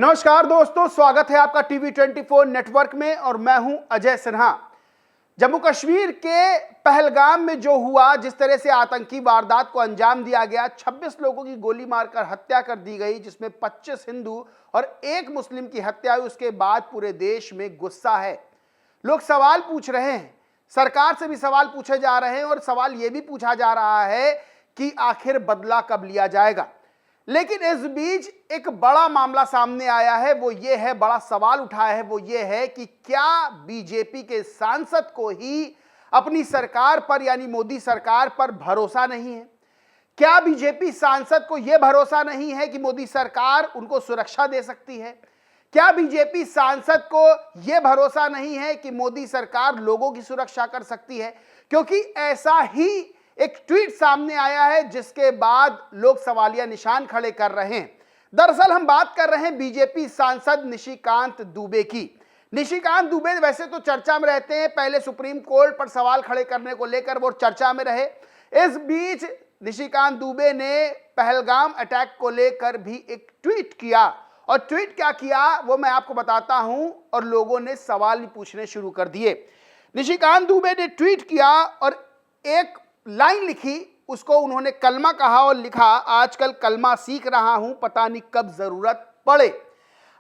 नमस्कार दोस्तों, स्वागत है आपका टीवी 24 नेटवर्क में और मैं हूं अजय सिन्हा। जम्मू कश्मीर के पहलगाम में जो हुआ, जिस तरह से आतंकी वारदात को अंजाम दिया गया, 26 लोगों की गोली मारकर हत्या कर दी गई, जिसमें 25 हिंदू और 1 मुस्लिम की हत्या हुई। उसके बाद पूरे देश में गुस्सा है। लोग सवाल पूछ रहे हैं, सरकार से भी सवाल पूछे जा रहे हैं और सवाल यह भी पूछा जा रहा है कि आखिर बदला कब लिया जाएगा। लेकिन इस बीच एक बड़ा मामला सामने आया है, वो ये है, बड़ा सवाल उठाया है, वो ये है कि क्या बीजेपी के सांसद को ही अपनी सरकार पर यानी मोदी सरकार पर भरोसा नहीं है? क्या बीजेपी सांसद को यह भरोसा नहीं है कि मोदी सरकार उनको सुरक्षा दे सकती है? क्या बीजेपी सांसद को यह भरोसा नहीं है कि मोदी सरकार लोगों की सुरक्षा कर सकती है? क्योंकि ऐसा ही एक ट्वीट सामने आया है जिसके बाद लोग सवालिया निशान खड़े कर रहे हैं। दरअसल हम बात कर रहे हैं बीजेपी सांसद निशिकांत दुबे की। निशिकांत दुबे वैसे तो चर्चा में रहते हैं, पहले सुप्रीम कोर्ट पर सवाल खड़े करने को लेकर वो चर्चा में रहे। इस बीच निशिकांत दुबे ने पहलगाम अटैक को लेकर भी एक ट्वीट किया, और ट्वीट क्या किया वो मैं आपको बताता हूं, और लोगों ने सवाल पूछने शुरू कर दिए। निशिकांत दुबे ने ट्वीट किया और एक लाइन लिखी, उसको उन्होंने कलमा कहा और लिखा, आजकल कलमा सीख रहा हूं, पता नहीं कब जरूरत पड़े।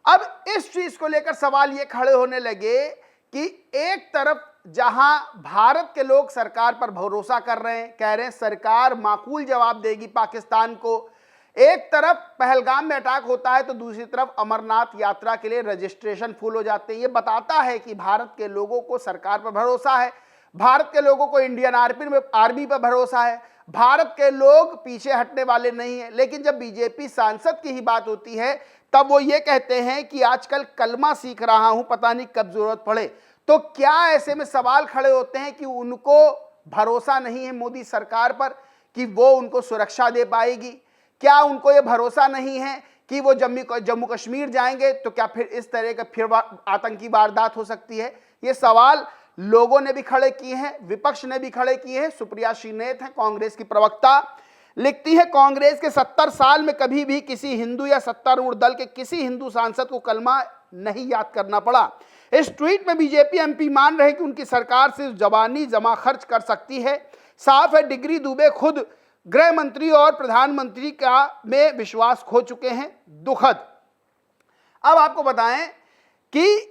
अब इस चीज को लेकर सवाल ये खड़े होने लगे कि एक तरफ जहां भारत के लोग सरकार पर भरोसा कर रहे हैं, कह रहे हैं सरकार माकूल जवाब देगी पाकिस्तान को, एक तरफ पहलगाम में अटैक होता है तो दूसरी तरफ अमरनाथ यात्रा के लिए रजिस्ट्रेशन फुल हो जाते हैं। ये बताता है कि भारत के लोगों को सरकार पर भरोसा है, भारत के लोगों को इंडियन आर्मी पर भरोसा है, भारत के लोग पीछे हटने वाले नहीं हैं। लेकिन जब बीजेपी सांसद की ही बात होती है तब वो ये कहते हैं कि आजकल कलमा सीख रहा हूं, पता नहीं कब जरूरत पड़े। तो क्या ऐसे में सवाल खड़े होते हैं कि उनको भरोसा नहीं है मोदी सरकार पर कि वो उनको सुरक्षा दे पाएगी? क्या उनको ये भरोसा नहीं है कि वो जम्मू कश्मीर जाएंगे तो क्या फिर इस तरह का फिर आतंकी वारदात हो सकती है? ये सवाल लोगों ने भी खड़े किए हैं, विपक्ष ने भी खड़े किए हैं। सुप्रिया श्रीनेत हैं कांग्रेस की प्रवक्ता, लिखती है, कांग्रेस के 70 साल में कभी भी किसी हिंदू या सत्तारूढ़ दल के किसी हिंदू सांसद को कलमा नहीं याद करना पड़ा। इस ट्वीट में बीजेपी एमपी मान रहे कि उनकी सरकार सिर्फ जबानी जमा खर्च कर सकती है। साफ है, डिग्री दुबे खुद गृह मंत्री और प्रधानमंत्री का में विश्वास खो चुके हैं। दुखद। अब आपको बताएं कि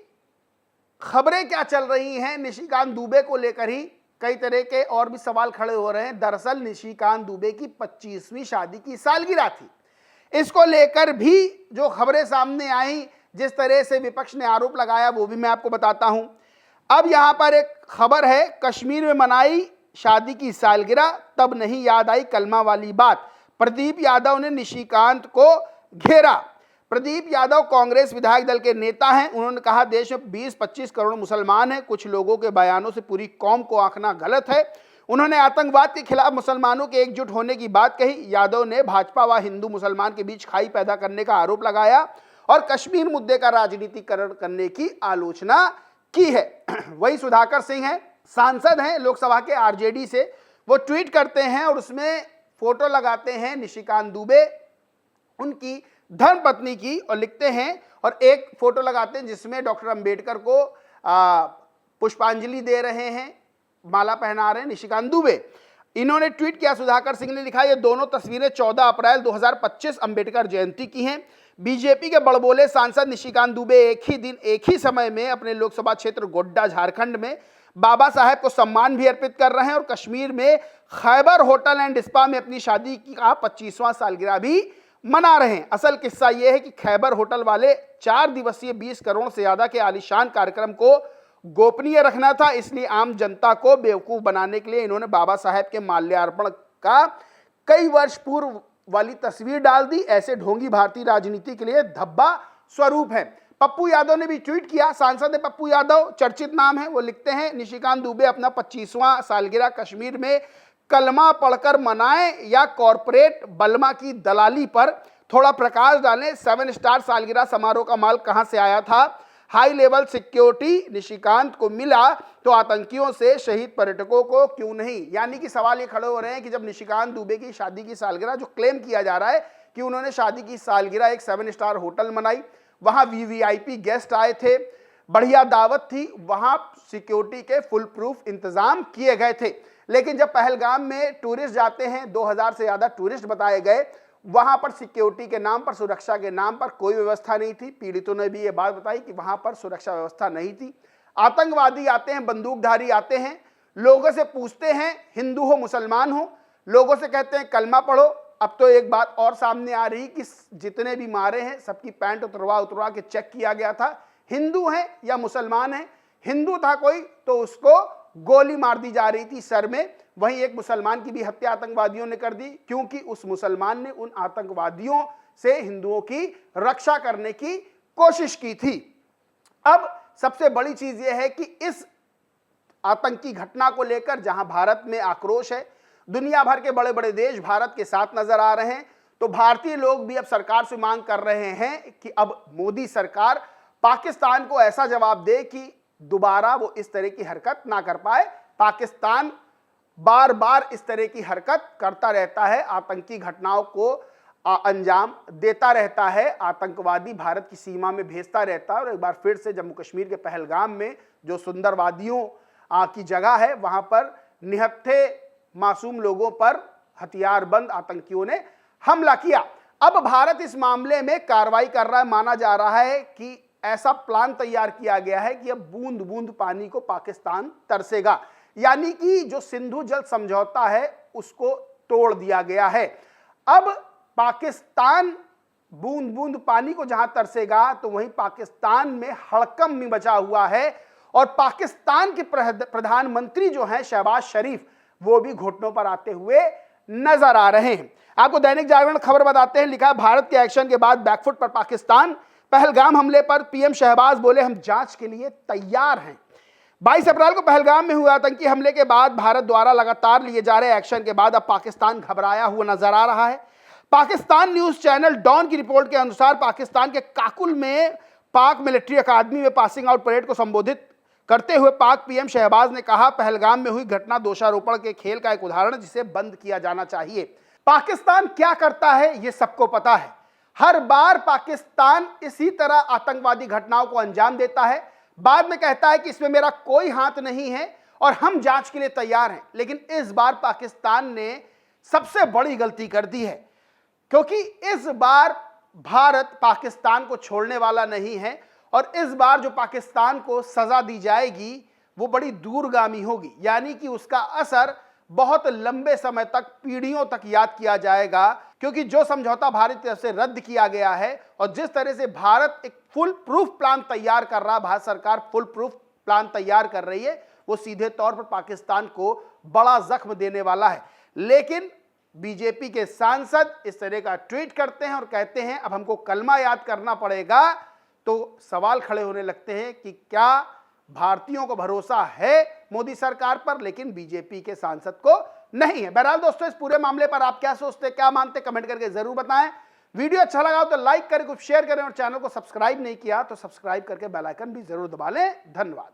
खबरें क्या चल रही हैं निशिकांत दुबे को लेकर ही कई तरह के और भी सवाल खड़े हो रहे हैं। दरअसल निशिकांत दुबे की 25वीं शादी की सालगिरह थी। इसको लेकर भी जो खबरें सामने आई, जिस तरह से विपक्ष ने आरोप लगाया, वो भी मैं आपको बताता हूं। अब यहां पर एक खबर है, कश्मीर में मनाई शादी की सालगिरह तब नहीं याद आई कलमा वाली बात, प्रदीप यादव ने निशिकांत को घेरा। प्रदीप यादव कांग्रेस विधायक दल के नेता हैं। उन्होंने कहा, देश में 20-25 करोड़ मुसलमान हैं, कुछ लोगों के बयानों से पूरी कौम को आंकना गलत है। उन्होंने आतंकवाद के खिलाफ मुसलमानों के एकजुट होने की बात कही। यादव ने भाजपा व हिंदू मुसलमान के बीच खाई पैदा करने का आरोप लगाया और कश्मीर मुद्दे का राजनीतिकरण करने की आलोचना की है। वही सुधाकर सिंह है, सांसद हैं लोकसभा के आरजेडी से, वो ट्वीट करते हैं और उसमें फोटो लगाते हैं निशिकांत दुबे उनकी धर्मपत्नी की, और लिखते हैं, और एक फोटो लगाते हैं जिसमें डॉक्टर अंबेडकर को पुष्पांजलि दे रहे हैं, माला पहना रहे हैं निशिकांत दुबे। इन्होंने ट्वीट किया, सुधाकर सिंह ने लिखा, ये दोनों तस्वीरें 14 अप्रैल 2025 अंबेडकर जयंती की हैं। बीजेपी के बड़बोले सांसद निशिकांत दुबे एक ही दिन एक ही समय में अपने लोकसभा क्षेत्र गोड्डा झारखंड में बाबा साहेब को सम्मान भी अर्पित कर रहे हैं और कश्मीर में खैबर होटल एंड स्पा में अपनी शादी का 25वां सालगिरह भी मना रहे हैं। असल किस्सा यह है कि खैबर होटल वाले 4 दिवसीय 20 करोड़ से ज्यादा के आलीशान कार्यक्रम को गोपनीय रखना था, इसलिए आम जनता को बेवकूफ बनाने के लिए इन्होंने बाबा साहेब के माल्यार्पण का कई वर्ष पूर्व वाली तस्वीर डाल दी। ऐसे ढोंगी भारतीय राजनीति के लिए धब्बा स्वरूप है। पप्पू यादव ने भी ट्वीट किया, सांसद है पप्पू यादव, चर्चित नाम है। वो लिखते हैं, निशिकांत दुबे अपना 25वां सालगिरह कश्मीर में कलमा पढ़कर मनाएं या कॉरपोरेट बलमा की दलाली पर थोड़ा प्रकाश डालें। 7 स्टार सालगिरह समारोह का माल कहां से आया था? हाई लेवल सिक्योरिटी निशिकांत को मिला तो आतंकियों से शहीद पर्यटकों को क्यों नहीं? यानी कि सवाल ये खड़े हो रहे हैं कि जब निशिकांत दुबे की शादी की सालगिरह, जो क्लेम किया जा रहा है कि उन्होंने शादी की सालगिरह एक 7 स्टार होटल मनाई, वहां वीवीआईपी गेस्ट आए थे, बढ़िया दावत थी, वहां सिक्योरिटी के फुल प्रूफ इंतजाम किए गए थे। लेकिन जब पहलगाम में टूरिस्ट जाते हैं, 2000 से ज्यादा टूरिस्ट बताए गए, वहां पर सिक्योरिटी के नाम पर, सुरक्षा के नाम पर कोई व्यवस्था नहीं थी। पीड़ितों ने भी ये बात बताई कि वहां पर सुरक्षा व्यवस्था नहीं थी। आतंकवादी आते हैं, बंदूकधारी आते हैं, लोगों से पूछते हैं हिंदू हो मुसलमान हो, लोगों से कहते हैं कलमा पढ़ो। अब तो एक बात और सामने आ रही कि जितने भी मारे हैं सबकी पैंट उतरवा के चेक किया गया था, हिंदू हैं या मुसलमान हैं। हिंदू था कोई तो उसको गोली मार दी जा रही थी सर में। वहीं एक मुसलमान की भी हत्या आतंकवादियों ने कर दी, क्योंकि उस मुसलमान ने उन आतंकवादियों से हिंदुओं की रक्षा करने की कोशिश की थी। अब सबसे बड़ी चीज यह है कि इस आतंकी घटना को लेकर जहां भारत में आक्रोश है, दुनिया भर के बड़े बड़े देश भारत के साथ नजर आ रहे हैं, तो भारतीय लोग भी अब सरकार से मांग कर रहे हैं कि अब मोदी सरकार पाकिस्तान को ऐसा जवाब दे कि दोबारा वो इस तरह की हरकत ना कर पाए। पाकिस्तान बार बार इस तरह की हरकत करता रहता है, आतंकी घटनाओं को अंजाम देता रहता है, आतंकवादी भारत की सीमा में भेजता रहता है। और एक बार फिर से जम्मू कश्मीर के पहलगाम में जो सुंदर वादियों की जगह है, वहां पर निहत्थे मासूम लोगों पर हथियारबंद आतंकियों ने हमला किया। अब भारत इस मामले में कार्रवाई कर रहा है। माना जा रहा है कि ऐसा प्लान तैयार किया गया है कि अब बूंद बूंद पानी को पाकिस्तान तरसेगा, यानी कि जो सिंधु जल समझौता है उसको तोड़ दिया गया है। अब पाकिस्तान बूंद बूंद पानी को जहां तरसेगा तो वहीं पाकिस्तान में हड़कंप भी बचा हुआ है। और पाकिस्तान के प्रधानमंत्री जो हैं शहबाज शरीफ, वो भी घुटनों पर आते हुए नजर आ रहे हैं। आपको दैनिक जागरण खबर बताते हैं, लिखा है भारत के एक्शन के बाद बैकफुट पर पाकिस्तान। पहलगाम हमले पर पीएम शहबाज बोले हम जांच के लिए तैयार हैं। 22 अप्रैल को पहलगाम में हुए आतंकी हमले के बाद भारत द्वारा लगातार लिए जा रहे एक्शन के बाद अब पाकिस्तान घबराया हुआ नजर आ रहा है। पाकिस्तान न्यूज चैनल डॉन की रिपोर्ट के अनुसार पाकिस्तान के काकुल में पाक मिलिट्री अकादमी में पासिंग आउट परेड को संबोधित करते हुए पाक पीएम शहबाज ने कहा, पहलगाम में हुई घटना दोषारोपण के खेल का एक उदाहरण जिसे बंद किया जाना चाहिए। पाकिस्तान क्या करता है ये सबको पता है। हर बार पाकिस्तान इसी तरह आतंकवादी घटनाओं को अंजाम देता है, बाद में कहता है कि इसमें मेरा कोई हाथ नहीं है और हम जांच के लिए तैयार हैं। लेकिन इस बार पाकिस्तान ने सबसे बड़ी गलती कर दी है, क्योंकि इस बार भारत पाकिस्तान को छोड़ने वाला नहीं है और इस बार जो पाकिस्तान को सजा दी जाएगी वो बड़ी दूरगामी होगी, यानी कि उसका असर बहुत लंबे समय तक, पीढ़ियों तक याद किया जाएगा। क्योंकि जो समझौता भारत की तरफ से रद्द किया गया है और जिस तरह से भारत एक फुल प्रूफ प्लान तैयार कर रहा है, भारत सरकार फुल प्रूफ प्लान तैयार कर रही है, वो सीधे तौर पर पाकिस्तान को बड़ा जख्म देने वाला है। लेकिन बीजेपी के सांसद इस तरह का ट्वीट करते हैं और कहते हैं अब हमको कलमा याद करना पड़ेगा, तो सवाल खड़े होने लगते हैं कि क्या भारतीयों को भरोसा है मोदी सरकार पर, लेकिन बीजेपी के सांसद को नहीं है। बहरहाल दोस्तों, इस पूरे मामले पर आप क्या सोचते, क्या मानते, कमेंट करके जरूर बताएं। वीडियो अच्छा लगा तो लाइक करें, कुछ शेयर करें और चैनल को सब्सक्राइब नहीं किया तो सब्सक्राइब करके बेल आइकन भी जरूर दबा लें। धन्यवाद।